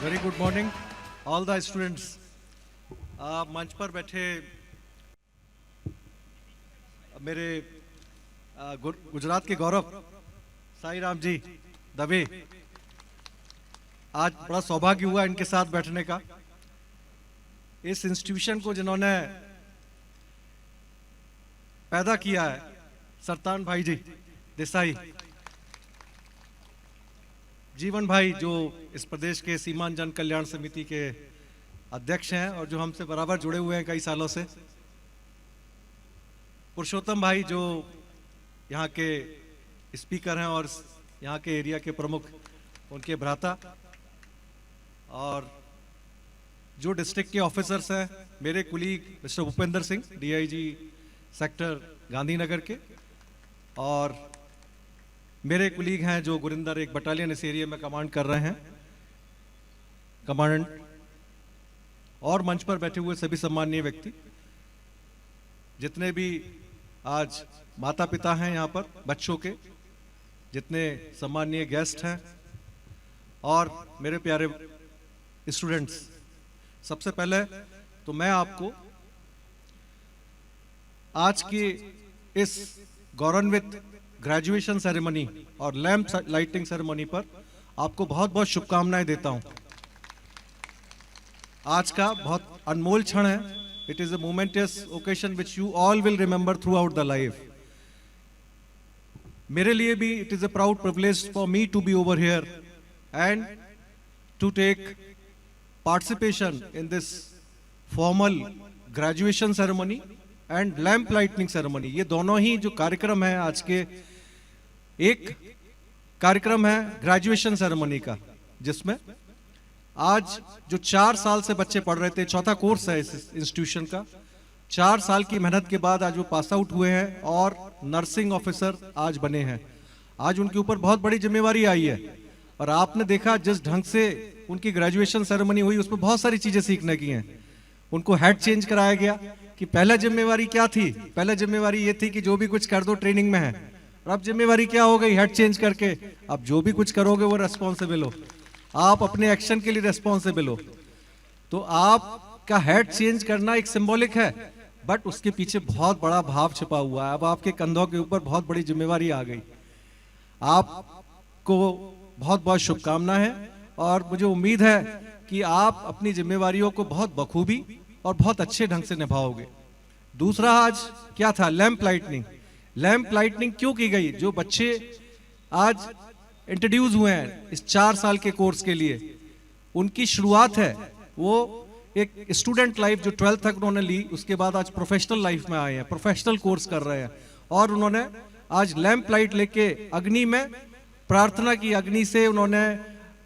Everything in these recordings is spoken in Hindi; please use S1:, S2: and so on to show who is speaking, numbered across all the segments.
S1: Very good morning all the students. मंच पर बैठे मेरे गुजरात के गौरव साई राम जी दवे, आज बड़ा सौभाग्य हुआ इनके साथ बैठने का। इस इंस्टीट्यूशन को जिन्होंने पैदा किया है सरतान भाई जी देसाई, जीवन भाई जो इस प्रदेश के सीमांत जन कल्याण समिति के अध्यक्ष हैं और जो हमसे बराबर जुड़े हुए हैं कई सालों से, पुरुषोत्तम भाई जो यहाँ के स्पीकर हैं और यहाँ के एरिया के प्रमुख, उनके भ्राता, और जो डिस्ट्रिक्ट के ऑफिसर्स हैं, मेरे colleague mister Bhupendra Singh DIG sector Gandhinagar के, और मेरे कुलीग हैं जो गुरिंदर एक बटालियन इस एरिया में कमांड कर रहे हैं, कमांडेंट, और मंच पर बैठे हुए सभी सम्माननीय व्यक्ति, जितने भी आज माता पिता हैं यहाँ पर बच्चों के, जितने सम्माननीय गेस्ट हैं, और मेरे प्यारे स्टूडेंट्स। सबसे पहले तो मैं आपको आज की इस गौरवान्वित ग्रेजुएशन सेरेमनी और लैंप लाइटिंग सेरेमनी पर आपको बहुत बहुत शुभकामनाएं देता हूं। आज का बहुत अनमोल क्षण है। It is a momentous occasion which you all will remember throughout the life. मेरे लिए भी it is a proud privilege for me to be over here and to take participation in this formal graduation ceremony and lamp lightning ceremony. ये दोनों ही जो कार्यक्रम है आज के, एक कार्यक्रम है ग्रेजुएशन सेरेमनी का, जिसमें आज जो 4 साल से बच्चे पढ़ रहे थे, चौथा कोर्स है इस इंस्टीट्यूशन का, 4 साल की मेहनत के बाद आज वो पास आउट हुए हैं और नर्सिंग ऑफिसर आज बने हैं। आज उनके ऊपर बहुत बड़ी जिम्मेवारी आई है और आपने देखा जिस ढंग से उनकी ग्रेजुएशन सेरेमनी हुई, उसमें बहुत सारी चीजें सीखने की हैं। उनको हेड चेंज कराया गया कि पहले जिम्मेवारी क्या थी, पहले जिम्मेवारी ये थी कि जो भी कुछ कर दो ट्रेनिंग में है, और अब जिम्मेवारी क्या हो गई, हेड चेंज करके अब जो भी कुछ करोगे वो रेस्पॉन्सिबल हो, आप अपने एक्शन के लिए रेस्पॉन्सिबल हो। तो आपका हेड चेंज करना एक सिंबॉलिक है, बट उसके पीछे बहुत बड़ा भाव छिपा हुआ है। अब आपके कंधों के ऊपर बहुत बड़ी जिम्मेवारी आ गई। आपको बहुत बहुत शुभकामनाएं हैं और मुझे उम्मीद है कि आप अपनी जिम्मेवारियों को बहुत बखूबी और बहुत अच्छे ढंग से निभाओगे। दूसरा आज क्या था, लैंप लाइटनिंग। लैंप लाइटनिंग क्यों की गई? जो बच्चे आज इंट्रोड्यूस हुए हैं इस 4 साल के कोर्स के लिए, उनकी शुरुआत है वो एक स्टूडेंट लाइफ जो 12th तक उन्होंने ली, उसके बाद आज प्रोफेशनल लाइफ में आए हैं, प्रोफेशनल कोर्स कर रहे हैं, और उन्होंने आज लैंप लाइट लेके अग्नि में प्रार्थना की, अग्नि से उन्होंने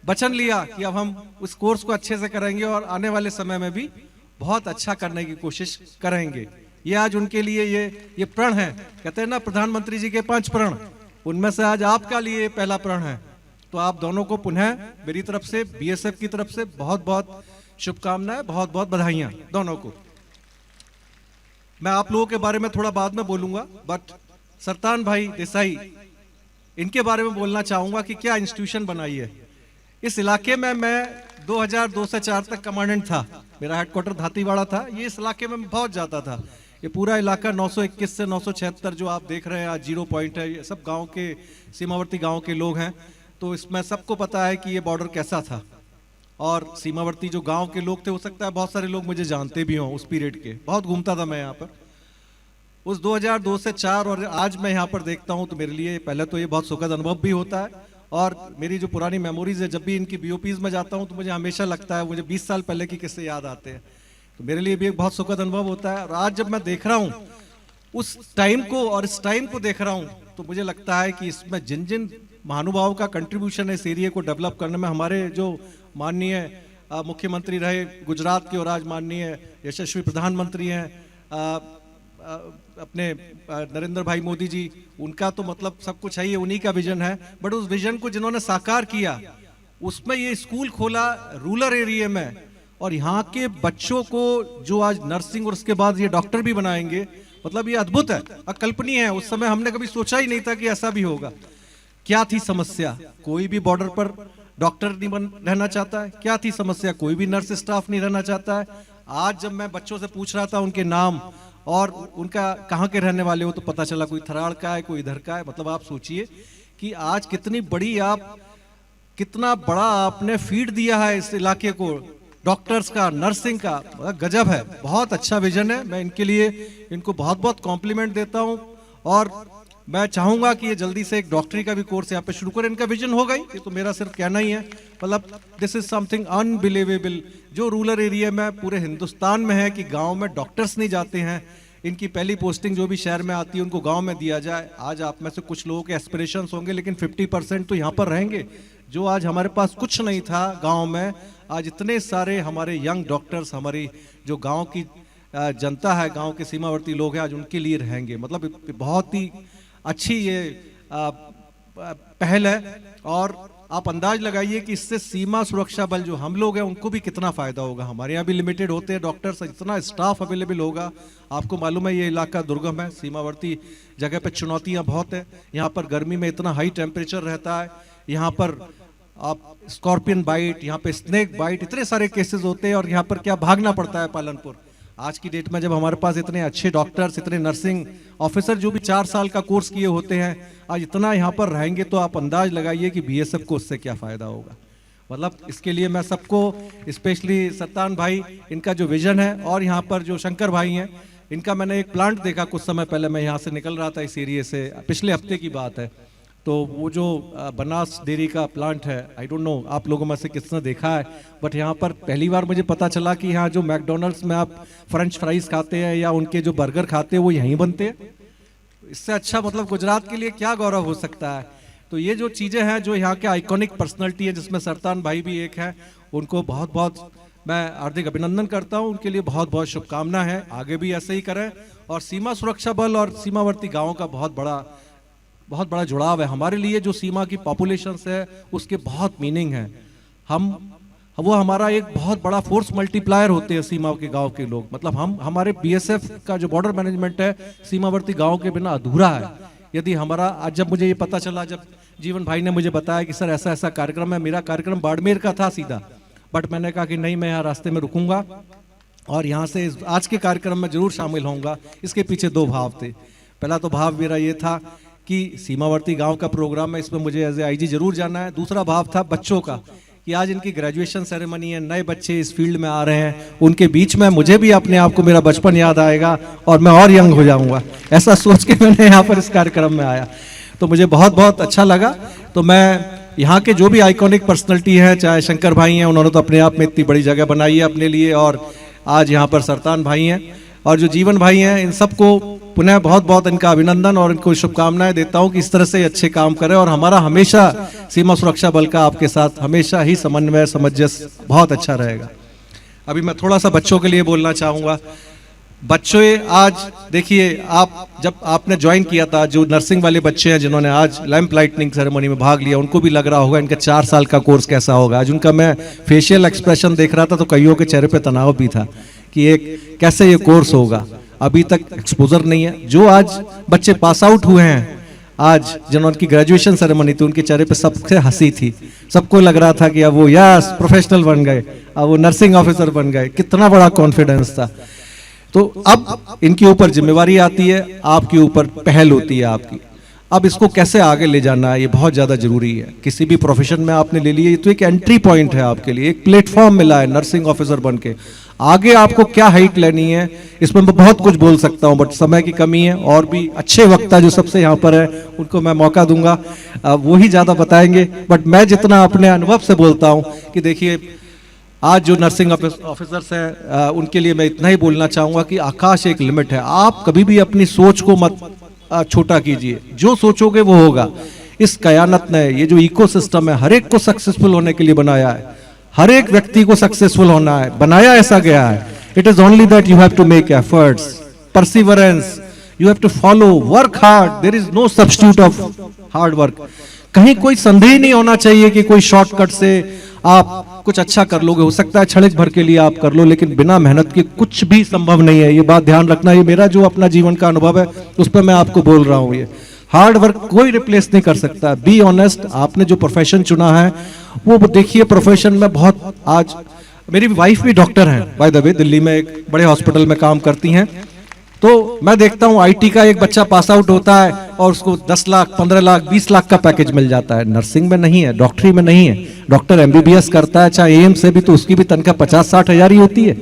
S1: वचन लिया कि अब हम उस कोर्स को अच्छे से करेंगे और आने वाले समय में भी बहुत अच्छा करने की कोशिश करेंगे। ये आज उनके लिए ये प्रण है। कहते हैं ना प्रधानमंत्री जी के 5 प्रण, उनमें से आज आपका लिए पहला प्रण है। तो आप दोनों को पुनः मेरी तरफ से, बीएसएफ की तरफ से बहुत बहुत शुभकामनाएं, बहुत बहुत बधाइयां दोनों को। मैं आप लोगों के बारे में थोड़ा बाद में बोलूंगा, बट सरतान भाई देसाई, इनके बारे में बोलना चाहूंगा कि क्या इंस्टीट्यूशन बनाई है। इस इलाके में मैं 2002 से 4 तक कमांडेंट था, मेरा हेडक्वार्टर धातीवाड़ा था। ये इस इलाके में बहुत जाता था। ये पूरा इलाका 921 से 976 जो आप देख रहे हैं आज 0 पॉइंट है, ये सब गांव के, सीमावर्ती गांव के लोग हैं। तो इसमें सबको पता है कि ये बॉर्डर कैसा था, और सीमावर्ती जो गांव के लोग थे, हो सकता है बहुत सारे लोग मुझे जानते भी हों उस पीरियड के, बहुत घूमता था मैं यहाँ पर उस 2002 से 4, और आज मैं यहाँ पर देखता हूँ तो मेरे लिए पहले तो ये बहुत सुखद अनुभव भी होता है, और मेरी जो पुरानी मेमोरीज है, जब भी इनकी बीओपीज में जाता हूँ तो मुझे हमेशा लगता है, मुझे 20 साल पहले की किस्से याद आते हैं, तो मेरे लिए भी एक बहुत सुखद अनुभव होता है। और आज जब मैं देख रहा हूँ उस टाइम को और इस टाइम को देख रहा हूँ, तो मुझे लगता है कि इसमें जिन जिन महानुभावों का कंट्रीब्यूशन है इस एरिया को डेवलप करने में, हमारे जो माननीय मुख्यमंत्री रहे गुजरात के और आज माननीय यशस्वी प्रधानमंत्री हैं अपने नरेंद्र भाई मोदी जी, उनका तो मतलब सब कुछ है, ये उन्हीं का विजन है। बट उस विजन को जिन्होंने साकार किया, उसमें ये स्कूल खोला रूरल एरिया में, और यहाँ के बच्चों को जो आज नर्सिंग और उसके बाद ये डॉक्टर भी बनाएंगे, मतलब ये अद्भुत है, अकल्पनीय है। उस समय हमने कभी सोचा ही नहीं था कि ऐसा भी होगा। क्या थी समस्या? कोई भी बॉर्डर पर डॉक्टर नहीं रहना चाहता है? क्या थी समस्या? कोई भी नर्स स्टाफ नहीं रहना चाहता है। आज जब मैं बच्चों से पूछ रहा था उनके नाम और उनका कहाँ के रहने वाले हो, तो पता चला कोई थराड़ का है, कोई इधर का है। मतलब आप सोचिए कि आज कितना बड़ा आपने फीड दिया है इस इलाके को, डॉक्टर्स का, नर्सिंग का। गजब है, बहुत अच्छा विजन है। मैं इनके लिए इनको बहुत बहुत कॉम्प्लीमेंट देता हूँ और मैं चाहूंगा कि ये जल्दी से एक डॉक्टरी का भी कोर्स यहाँ पे शुरू करें। इनका विजन होगा ही, ये तो मेरा सिर्फ कहना ही है। मतलब दिस इज समथिंग अनबिलीवेबल जो रूरल एरिया में पूरे हिंदुस्तान में है कि गांव में डॉक्टर्स नहीं जाते हैं। इनकी पहली पोस्टिंग जो भी शहर में आती है उनको गांव में दिया जाए। आज आप में से कुछ लोगों के एस्पिरेशंस होंगे, लेकिन 50% तो यहाँ पर रहेंगे। जो आज हमारे पास कुछ नहीं था गांव में, आज इतने सारे हमारे यंग डॉक्टर्स, हमारी जो गांव की जनता है, गांव के सीमावर्ती लोग हैं, आज उनके लिए रहेंगे। मतलब बहुत ही अच्छी ये पहल है और आप अंदाज लगाइए कि इससे सीमा सुरक्षा बल जो हम लोग हैं उनको भी कितना फायदा होगा। हमारे यहाँ भी लिमिटेड होते हैं डॉक्टर्स, इतना स्टाफ अवेलेबल होगा। आपको मालूम है ये इलाका दुर्गम है, सीमावर्ती जगह पे चुनौतियाँ बहुत है। यहाँ पर गर्मी में इतना हाई टेम्परेचर रहता है, यहाँ पर आप स्कॉर्पियन बाइट, यहाँ पे स्नेक बाइट, इतने सारे केसेस होते हैं और यहाँ पर क्या भागना पड़ता है पालनपुर। आज की डेट में जब हमारे पास इतने अच्छे डॉक्टर्स, इतने नर्सिंग ऑफिसर जो भी 4 साल का कोर्स किए होते हैं, आज इतना यहाँ पर रहेंगे, तो आप अंदाज लगाइए कि बीएसएफ को उससे क्या फायदा होगा। मतलब इसके लिए मैं सबको, स्पेशली सत्तान भाई, इनका जो विजन है, और यहाँ पर जो शंकर भाई हैं, इनका मैंने एक प्लांट देखा कुछ समय पहले। मैं यहाँ से निकल रहा था इस एरिया से, पिछले हफ्ते की बात है। तो वो जो बनास डेयरी का प्लांट है, आई डोंट नो आप लोगों में से किसने देखा है, बट यहाँ पर पहली बार मुझे पता चला कि यहाँ जो मैकडोनल्ड्स में आप फ्रेंच फ्राइज खाते हैं या उनके जो बर्गर खाते हैं वो यहीं बनते हैं। इससे अच्छा मतलब गुजरात के लिए क्या गौरव हो सकता है। तो ये जो चीज़ें हैं, जो यहाँ के आइकॉनिक पर्सनैलिटी है, जिसमें सरतान भाई भी एक है, उनको बहुत बहुत मैं हार्दिक अभिनंदन करता हूँ। उनके लिए बहुत बहुत शुभकामना है, आगे भी ऐसे ही करें। और सीमा सुरक्षा बल और सीमावर्ती गाँव का बहुत बड़ा जुड़ाव है हमारे लिए। जो सीमा की पॉपुलेशंस है उसके बहुत मीनिंग है। वो हमारा एक बहुत बड़ा फोर्स मल्टीप्लायर होते हैं सीमा के गांव के लोग। मतलब हमारे बीएसएफ का जो बॉर्डर मैनेजमेंट है सीमावर्ती गांव के बिना अधूरा है। यदि हमारा आज जब मुझे ये पता चला, जब जीवन भाई ने मुझे बताया कि सर ऐसा ऐसा कार्यक्रम है, मेरा कार्यक्रम बाड़मेर का था सीधा, बट मैंने कहा कि नहीं, मैं यहाँ रास्ते में रुकूंगा और यहाँ से आज के कार्यक्रम में जरूर शामिल होऊंगा। इसके पीछे 2 भाव थे। पहला तो भाव मेरा ये था कि सीमावर्ती गांव का प्रोग्राम है, इसमें मुझे एज ए आईजी जरूर जाना है। दूसरा भाव था बच्चों का, कि आज इनकी ग्रेजुएशन सेरेमनी है, नए बच्चे इस फील्ड में आ रहे हैं, उनके बीच में मुझे भी अपने आप को मेरा बचपन याद आएगा और मैं और यंग हो जाऊंगा। ऐसा सोच के मैंने यहाँ पर इस कार्यक्रम में आया, तो मुझे बहुत बहुत अच्छा लगा। तो मैं यहाँ के जो भी आइकॉनिक पर्सनैलिटी है, चाहे शंकर भाई हैं, उन्होंने तो अपने आप में इतनी बड़ी जगह बनाई है अपने लिए, और आज यहाँ पर सरतान भाई हैं और जो जीवन भाई हैं, इन सबको पुनः बहुत बहुत इनका अभिनंदन और इनको शुभकामनाएं देता हूं कि इस तरह से अच्छे काम करें। और हमारा हमेशा सीमा सुरक्षा बल का आपके साथ हमेशा ही समन्वय, सामंजस्य बहुत अच्छा रहेगा। अभी मैं थोड़ा सा बच्चों के लिए बोलना चाहूँगा। बच्चों, आज देखिए, आप जब आपने ज्वाइन किया था, जो नर्सिंग वाले बच्चे हैं जिन्होंने आज लैंप लाइटनिंग सेरेमनी में भाग लिया, उनको भी लग रहा होगा इनका 4 साल का कोर्स कैसा होगा। आज उनका मैं फेशियल एक्सप्रेशन देख रहा था तो कईयों के चेहरे पे तनाव भी था कि एक कैसे ये कोर्स होगा। अभी तक एक्सपोजर नहीं है। जो आज बच्चे पास आउट हुए हैं, आज जिन्होंने की ग्रेजुएशन सेरेमनी थी, उनके चेहरे पे सबसे हंसी थी। सबको लग रहा था कि अब वो यस प्रोफेशनल बन गए, अब वो नर्सिंग ऑफिसर बन गए। कितना बड़ा कॉन्फिडेंस था। तो अब इनके ऊपर जिम्मेवारी आती है, आपके ऊपर पहल होती है आपकी। अब इसको कैसे आगे ले जाना है, ये बहुत ज़्यादा जरूरी है। किसी भी प्रोफेशन में आपने ले लिए तो एक एंट्री पॉइंट है आपके लिए, एक प्लेटफॉर्म मिला है नर्सिंग ऑफिसर बन के। आगे आपको क्या हाइट लेनी है, इसमें मैं बहुत कुछ बोल सकता हूं, बट समय की कमी है। और भी अच्छे वक्ता जो सबसे यहाँ पर है उनको मैं मौका दूंगा, वो ही ज़्यादा बताएंगे। बट मैं जितना अपने अनुभव से बोलता हूँ कि देखिए, आज जो नर्सिंग ऑफिसर्स हैं उनके लिए मैं इतना ही बोलना चाहूँगा कि आकाश एक लिमिट है। आप कभी भी अपनी सोच को मत छोटा कीजिए, जो सोचोगे वो होगा। इस कयानत ने, ये जो इकोसिस्टम है, हर एक को सक्सेसफुल होने के लिए बनाया है। हर एक व्यक्ति को सक्सेसफुल होना है, बनाया ऐसा गया है। It is only that you have to make efforts, perseverance, you have to follow, work hard. There is no substitute of hard work. कहीं कोई संदेह नहीं होना चाहिए कि कोई शॉर्टकट से आप कुछ अच्छा कर लोगे। हो सकता है क्षणिक भर के लिए आप कर लो, लेकिन बिना मेहनत के कुछ भी संभव नहीं है। ये बात ध्यान रखना। ये मेरा जो अपना जीवन का अनुभव है उस पर मैं आपको बोल रहा हूँ। ये हार्ड वर्क कोई रिप्लेस नहीं कर सकता। बी ऑनेस्ट, आपने जो प्रोफेशन चुना है वो देखिए, प्रोफेशन में बहुत, आज मेरी वाइफ भी डॉक्टर है बाय द वे, दिल्ली में एक बड़े हॉस्पिटल में काम करती हैं। तो मैं देखता हूं आईटी का एक बच्चा पास आउट होता है और उसको 10 लाख 15 लाख 20 लाख का पैकेज मिल जाता है। नर्सिंग में नहीं है, डॉक्टरी में नहीं है। डॉक्टर एमबीबीएस करता है चाहे एएम से भी, तो उसकी भी तनख्वाह 50-60 हजार ही होती है।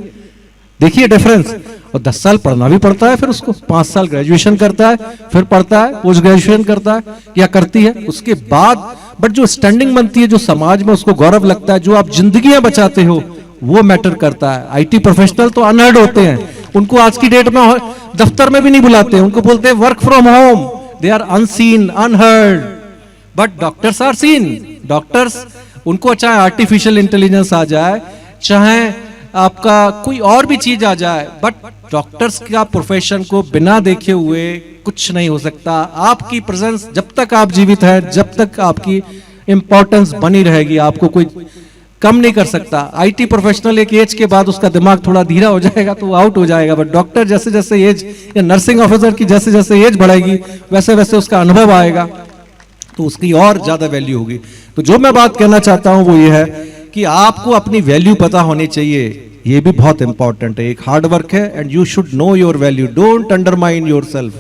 S1: देखिए डिफरेंस। और 10 साल पढ़ना भी पड़ता है, फिर उसको 5 साल ग्रेजुएशन करता है, फिर पढ़ता है, पोस्ट ग्रेजुएशन करता है या करती है, उसके बाद बट जो स्टैंडिंग बनती है, जो समाज में उसको गौरव लगता है, जो आप जिंदगियां बचाते हो, वो मैटर करता है। आईटी प्रोफेशनल तो अनहर्ड होते हैं, उनको आज की डेट में दफ्तर में भी नहीं बुलाते, उनको बोलते हैं work from home. They are unseen, unheard, but doctors are seen. Doctors, उनको चाहे आर्टिफिशियल इंटेलिजेंस आ जाए, चाहे आपका कोई और भी चीज आ जाए, बट डॉक्टर्स का प्रोफेशन को बिना देखे हुए कुछ नहीं हो सकता। आपकी प्रेजेंस जब तक आप जीवित हैं, जब तक आपकी इंपॉर्टेंस बनी रहेगी, आपको कोई कम नहीं कर सकता। आईटी प्रोफेशनल एक एज के बाद उसका दिमाग थोड़ा धीरा हो जाएगा तो आउट हो जाएगा, बट डॉक्टर जैसे जैसे एज, या नर्सिंग ऑफिसर की जैसे जैसे एज बढ़ेगी वैसे वैसे उसका अनुभव आएगा, तो उसकी और ज्यादा वैल्यू होगी। तो जो मैं बात कहना चाहता हूं वो ये है कि आपको अपनी वैल्यू पता होनी चाहिए, ये भी बहुत इंपॉर्टेंट है। एक हार्ड वर्क है and you should know your value, don't undermine yourself,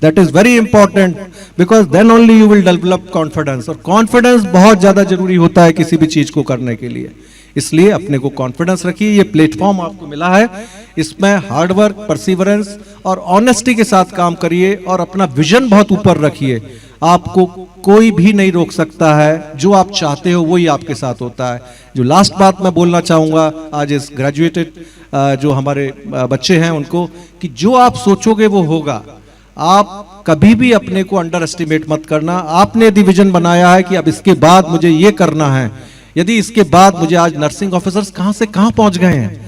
S1: that is very important, because then only you will develop confidence. और कॉन्फिडेंस बहुत ज्यादा जरूरी होता है किसी भी चीज को करने के लिए, इसलिए अपने को कॉन्फिडेंस रखिए। ये प्लेटफॉर्म आपको मिला है, इसमें हार्ड वर्क, परसिवरेंस और ऑनेस्टी के साथ काम करिए और अपना विजन बहुत ऊपर रखिए। आपको कोई भी नहीं रोक सकता है, जो आप चाहते हो वही आपके साथ होता है। जो लास्ट बात मैं बोलना चाहूंगा आज इस ग्रेजुएटेड जो हमारे बच्चे हैं उनको, कि जो आप सोचोगे वो होगा। आप कभी भी अपने को अंडर एस्टिमेट मत करना। आपने यदि विजन बनाया है कि अब इसके बाद मुझे ये करना है, यदि इसके बाद मुझे, आज नर्सिंग ऑफिसर्स कहां से कहां पहुंच गए हैं।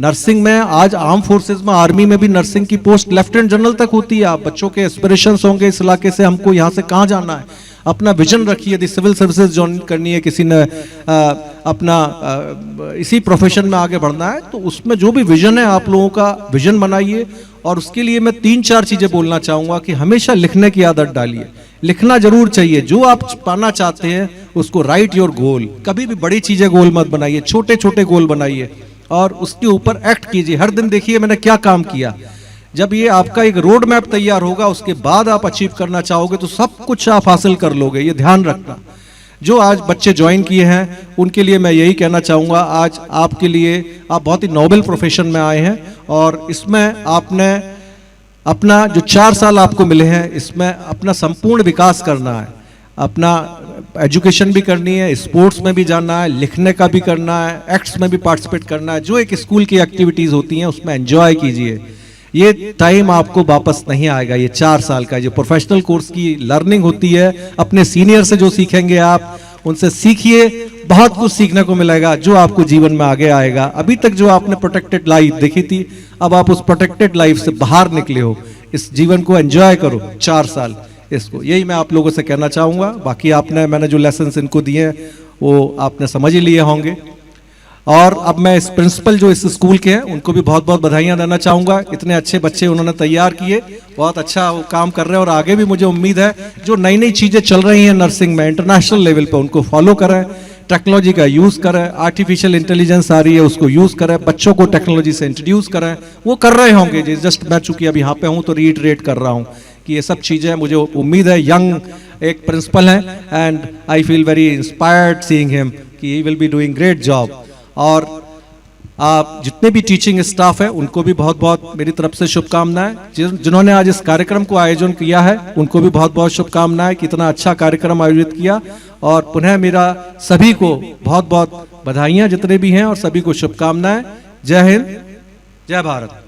S1: नर्सिंग में आज आर्म फोर्सेज में, आर्मी में भी नर्सिंग की पोस्ट लेफ्टिनेंट जनरल तक होती है। आप बच्चों के एस्पिरेशंस होंगे इस इलाके से, हमको यहां से कहां जाना है, अपना विजन रखिए। यदि सिविल सर्विसेज ज्वाइन करनी है, किसी ने अपना इसी प्रोफेशन में आगे बढ़ना है, तो उसमें जो भी विजन है आप लोगों का विजन बनाइए। और उसके लिए मैं 3-4 चीजें बोलना चाहूंगा कि हमेशा लिखने की आदत डालिए, लिखना जरूर चाहिए। जो आप पाना चाहते हैं उसको राइट योर गोल। कभी भी बड़ी चीजें गोल मत बनाइए, छोटे छोटे गोल बनाइए और उसके ऊपर एक्ट कीजिए। हर दिन देखिए मैंने क्या काम किया। जब ये आपका एक रोड मैप तैयार होगा, उसके बाद आप अचीव करना चाहोगे तो सब कुछ आप हासिल कर लोगे, ये ध्यान रखना। जो आज बच्चे ज्वाइन किए हैं उनके लिए मैं यही कहना चाहूंगा, आज आपके लिए, आप बहुत ही नोबेल प्रोफेशन में आए हैं और इसमें आपने अपना जो 4 साल आपको मिले हैं, इसमें अपना संपूर्ण विकास करना है। अपना एजुकेशन भी करनी है, स्पोर्ट्स में भी जाना है, लिखने का भी करना है, एक्ट्स में भी पार्टिसिपेट करना है। जो एक स्कूल की एक्टिविटीज होती हैं उसमें एंजॉय कीजिए। ये टाइम आपको वापस नहीं आएगा। ये 4 साल का जो प्रोफेशनल कोर्स की लर्निंग होती है, अपने सीनियर से जो सीखेंगे आप उनसे सीखिए, बहुत कुछ सीखने को मिलेगा जो आपको जीवन में आगे आएगा। अभी तक जो आपने प्रोटेक्टेड लाइफ देखी थी, अब आप उस प्रोटेक्टेड लाइफ से बाहर निकले हो। इस जीवन को एंजॉय करो 4 साल, इसको यही मैं आप लोगों से कहना चाहूंगा। बाकी मैंने जो लेसन इनको दिए हैं वो आपने समझ ही लिए होंगे। और अब मैं इस प्रिंसिपल जो इस स्कूल के हैं उनको भी बहुत बहुत बधाइयां देना चाहूंगा। इतने अच्छे बच्चे उन्होंने तैयार किए, बहुत अच्छा वो काम कर रहे हैं और आगे भी मुझे उम्मीद है जो नई नई चीजें चल रही हैं नर्सिंग में इंटरनेशनल लेवल पे, उनको फॉलो करें, टेक्नोलॉजी का यूज करें। आर्टिफिशियल इंटेलिजेंस आ रही है, उसको यूज करें, बच्चों को टेक्नोलॉजी से इंट्रोड्यूस करें। वो कर रहे होंगे, जस्ट मैं चूंकि अभी यहाँ पे हूँ तो रीइटरेट कर रहा हूँ कि ये सब चीजें मुझे उम्मीद है। यंग एक प्रिंसिपल है and I feel very inspired seeing him कि he will be doing great job. और आप जितने भी टीचिंग स्टाफ है उनको भी बहुत बहुत मेरी तरफ से शुभकामनाएं। जिन्होंने आज इस कार्यक्रम को आयोजन किया है उनको भी बहुत बहुत शुभकामनाएं कि इतना अच्छा कार्यक्रम आयोजित किया। और पुनः मेरा सभी को बहुत बहुत बधाइयां जितने भी हैं और सभी को शुभकामनाएं। जय हिंद, जय भारत।